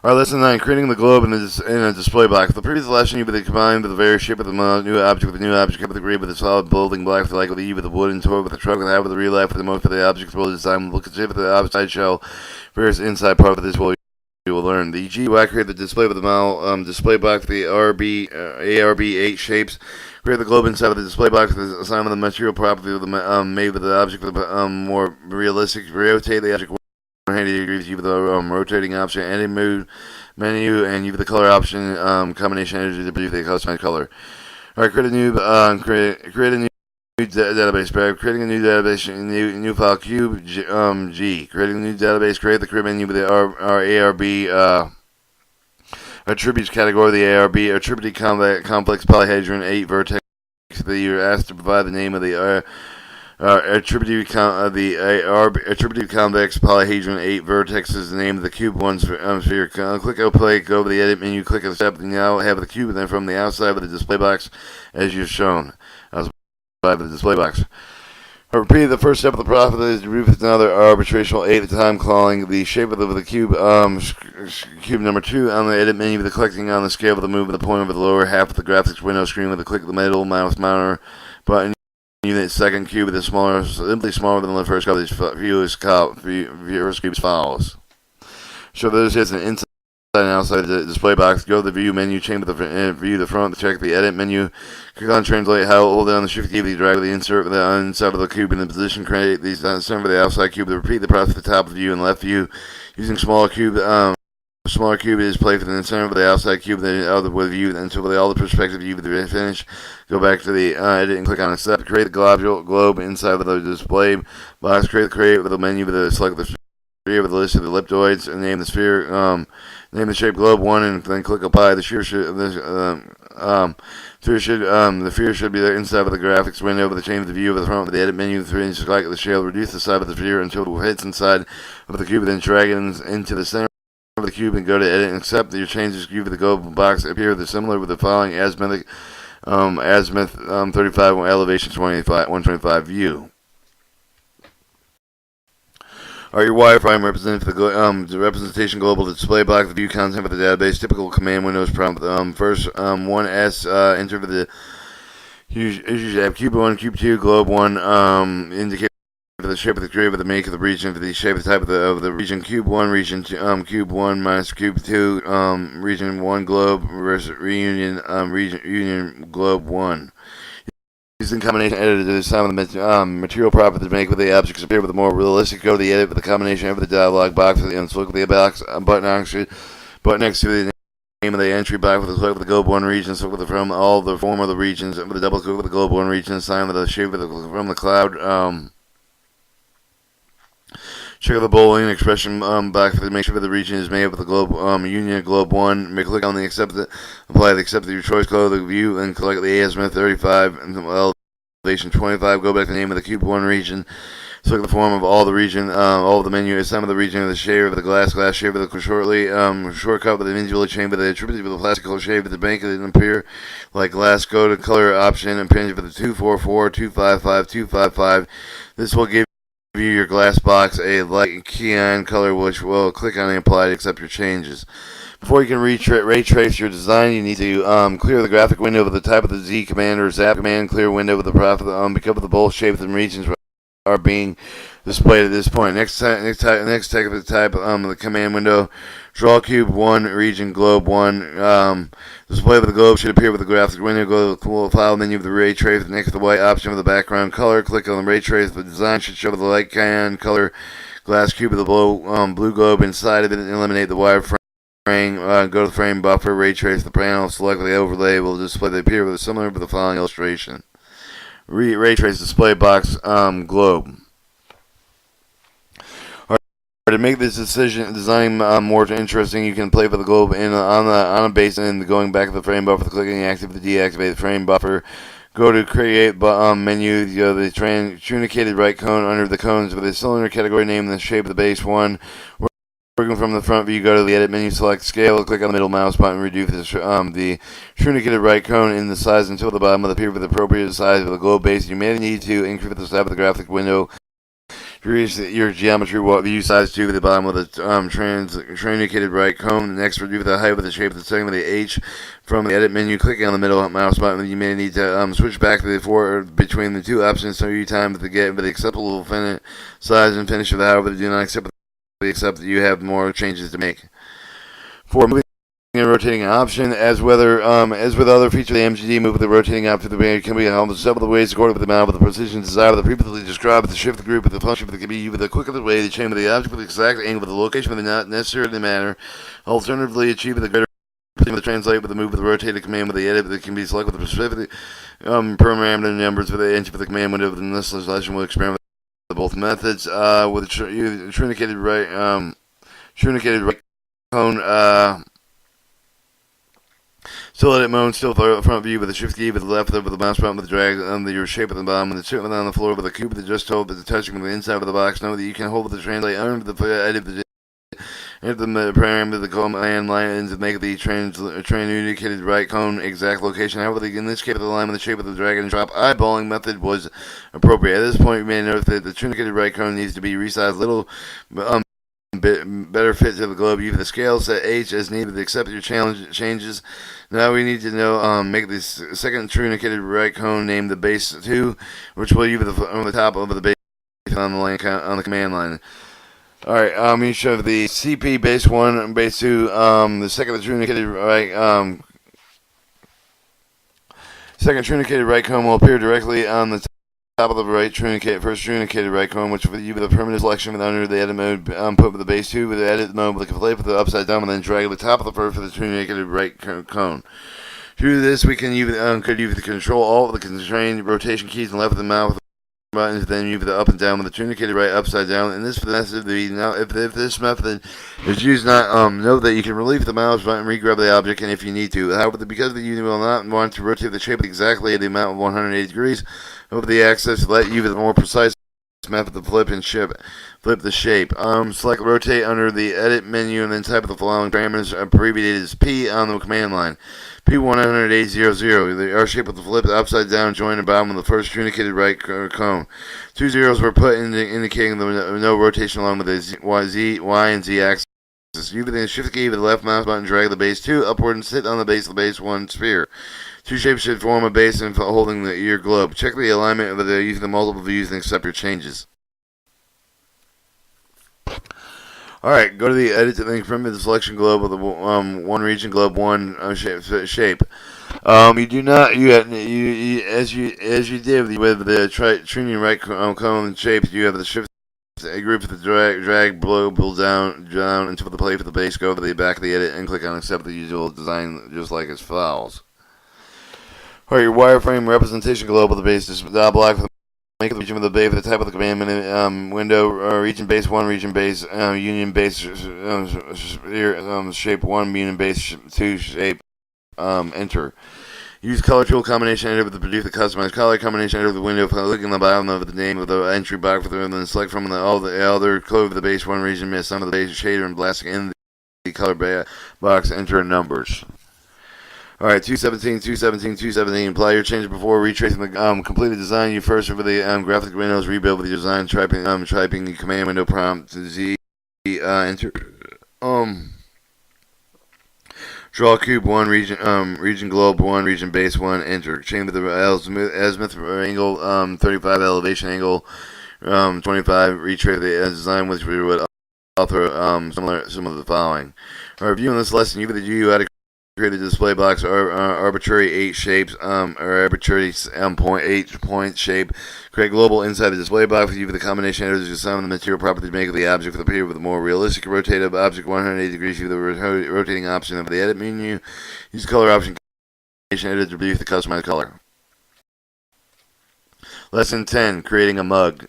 Our lesson 9, creating the globe in a display block. The previous lesson, you would combine with the various shape of the new object with the new object, with the grid with the solid building block, with the like with the E with the wood and toy with the truck, with the hat with the real life, with the most of the objects will design, look at shape of the outside shell, various inside part of this will you will learn. The GUI create the display with the model display box, the ARB8 shapes. Create the globe inside of the display box. The assignment of the material property of the made with the object with the more realistic. Rotate the object 180 degrees. You have the rotating option, edit mode menu, and you have the color option combination energy to produce the customized color. All right, create a new create a new database. By creating a new database, new file cube G. Creating a new database. Create the crib menu with the ARB attributes category. The ARB attributed complex polyhedron 8 vertex. That you're asked to provide the name of the attributed convex polyhedron 8 vertex is the name of the cube 1 sphere. Click OK, go to the edit menu, click accept, and now have the cube, and then from the outside of the display box as you've shown. Outside of the display box. Repeat the first step of the process is to remove another arbitrational 8 at the time, calling the shape of the cube cube number 2 on the edit menu with the clicking on the scale of the move of the point over the lower half of the graphics window screen with the click of the middle mouse mounter button. Unit second cube with a simply smaller than the first cube. This viewers cube follows. Show those hits an inside and outside the display box. Go to the view menu, change the view the front, check the edit menu. Click on translate. Hold down the shift key, drag the insert with the inside of the cube in the position. Create these center for the outside cube. Repeat the process at the top of the view and left view using smaller cube. Smaller cube is placed in the center of the outside cube, the other with view until all the perspective view the finish. Go back to the edit and click on accept. Create the globe inside of the display box. Create with the menu with the select the sphere with the list of the ellipsoids and name the sphere. Name the shape globe 1 and then click apply. The sphere should the sphere should be there inside of the graphics window with the change of the view of the front with the edit menu. Select the shell. Reduce the size of the sphere until it hits inside of the cube, then drag it into the center of the cube and go to edit and accept that your changes cube of the globe box appear similar with the following azimuth 35 elevation 125 view. Are your wireframe represented for the representation global display block, the view content for the database, typical command windows prompt. First, 1S, enter for the cube 1, cube 2, globe 1, indicate for the shape of the grid, with the make of the region, for the shape of the type of the region, cube 1, region 2, cube 1 minus cube 2, region 1, globe versus union globe 1. Using combination editor to assign the material property to make with the objects appear with a more realistic. Go to the edit with the combination of the dialog box and select the box button next to the name of the entry box with the select of the globe 1 region. Select with from all the form of the regions with the double click with the globe 1 region. Assign with the shape of from the cloud. Check out the Boolean expression box to make sure the region is made with the globe union globe 1. Click on the accept apply the accept your choice color the view and select the azimuth 35 and elevation 25. Go back to the name of the cube 1 region. Select the form of all the region, all of the menu. Assign the region of the shade of the glass shape of the shortcut with the individual chain with the attributed with the plastic color shade with the bank that appear like glass. Go to color option and pinch for the 244, 255, 255. This will give your glass box a light cyan color, which will click on and apply to accept your changes. Before you can ray trace your design, you need to clear the graphic window with the type of the Z command or zap command. Clear window with the profit because of the both shapes and regions are being displayed at this point. Next take the type of the command window. Draw cube 1, region globe 1. Display of the globe should appear with the graphic window. Go to the file menu of the ray trace next to the white option of the background color. Click on the ray trace. The design should show the light cyan color glass cube of the blue globe inside of it and eliminate the wireframe. Go to the frame buffer, ray trace the panel, select the overlay. Will display the appear with similar with the following illustration. Ray trace display box globe. To make this design more interesting, you can play with the globe on a base and going back to the frame buffer, clicking activate the deactivate the frame buffer. Go to create menu, the truncated right cone under the cones with a cylinder category name and the shape of the base 1. Working from the front view, go to the edit menu, select scale, click on the middle mouse button, reduce the truncated right cone in the size until the bottom of the appear with the appropriate size of the globe base. You may need to increase the size of the graphic window Increase your geometry view size to the bottom of the truncated right cone. Next, review the height of the shape of the segment of the H from the edit menu. Clicking on the middle mouse button, you may need to switch back to the between the two options so you time to get the acceptable size and finish of the however do not accept that you have more changes to make. For moving and rotating option, as with other features of the MGD, move with the rotating option to the band can be almost several ways according to the amount of the precision desired of the previously described. The shift the group with the function that can be with the quicker way to change the object with the exact angle with the location with the not necessary in the manner. Alternatively, achieve with the greater with the translate with the move with the rotated command with the edit that can be selected with the specific parameter numbers with the inch with the command window. Within this selection will experiment with both methods. With the truncated right cone. Still edit mode, still front view with the shift key with the left with the mouse button with the drag on your shape at the bottom, with the chip on the floor with the cube with the just hold with the touching with the inside of the box. Note that you can hold with the translate under the edit the parameter the command line to make the truncated right cone exact location. However, in this case, the line with the shape of the drag and drop eyeballing method was appropriate. At this point, you may note that the truncated right cone needs to be resized a little. Better fit to the globe. Use the scale set H as needed to accept your changes. Now we need to know make this second truncated right cone named the base 2, which will use on the top of the base on the command line. Alright, let me show the CP base 1 and base 2. The second truncated right second truncated right cone will appear directly on the top of the first truncated right cone, which will you with a permanent selection with under the edit mode, put with the base 2 with the edit mode with the play with the upside down, and then drag the top of the first for the truncated right cone. To do this, we can use the control alt with the constrained rotation keys and left with the mouse buttons, then move the up and down with the truncated right upside down. And this method, now if this method is used, note that you can relieve the mouse button, re-grab the object, and if you need to. However, because you will not want to rotate the shape exactly at the amount of 180 degrees, over the axis, let you with a more precise method to flip the shape. Select rotate under the edit menu and then type the following parameters abbreviated as P on the command line. P10800. The R shape with the flip upside down join the bottom of the first truncated right cone. 2 zeros were put indicating no rotation along with the Y and Z axis. Use the shift key with the left mouse button, drag the base 2 upward and sit on the base of the base 1 sphere. 2 shapes should form a base and holding your globe. Check the alignment of using the multiple views and accept your changes. Alright, go to the edit and then print the selection globe with the one region globe 1 shape. You do not as you did with the truncated right cone shapes. You have the shift group with the drag blow down until the play for the base. Go to the back of the edit and click on accept the usual design just like as follows. Alright, your wireframe representation globe of the base is block for the make the region of the base for the type of the command window, region base 1, region base, union base, shape 1, union base 2, shape, enter. Use color tool combination editor to produce the customized color combination editor the window, clicking on the bottom of the name of the entry box, and then select from all the other color of the base 1 region, miss some of the base shader and blasting in the color box, enter numbers. Alright, 217. Apply your changes before retracing the completed design. You first over the graphic windows, rebuild with your design, typing the command window prompt to Z, enter. Draw cube 1, region globe 1, region base 1, enter. Change with the azimuth angle 35, elevation angle 25. Retrace the design with would author some of the following. Reviewing this lesson, you with the GUI to create a display box or arbitrary 8 shapes or arbitrary 8 point shape. Create global inside the display box. Use the combination editors to assign the material properties to make the object appear with a more realistic rotative object 180 degrees. Use the rotating option of the edit menu. Use color option combination editor to produce the customized color. Lesson 10: Creating a mug.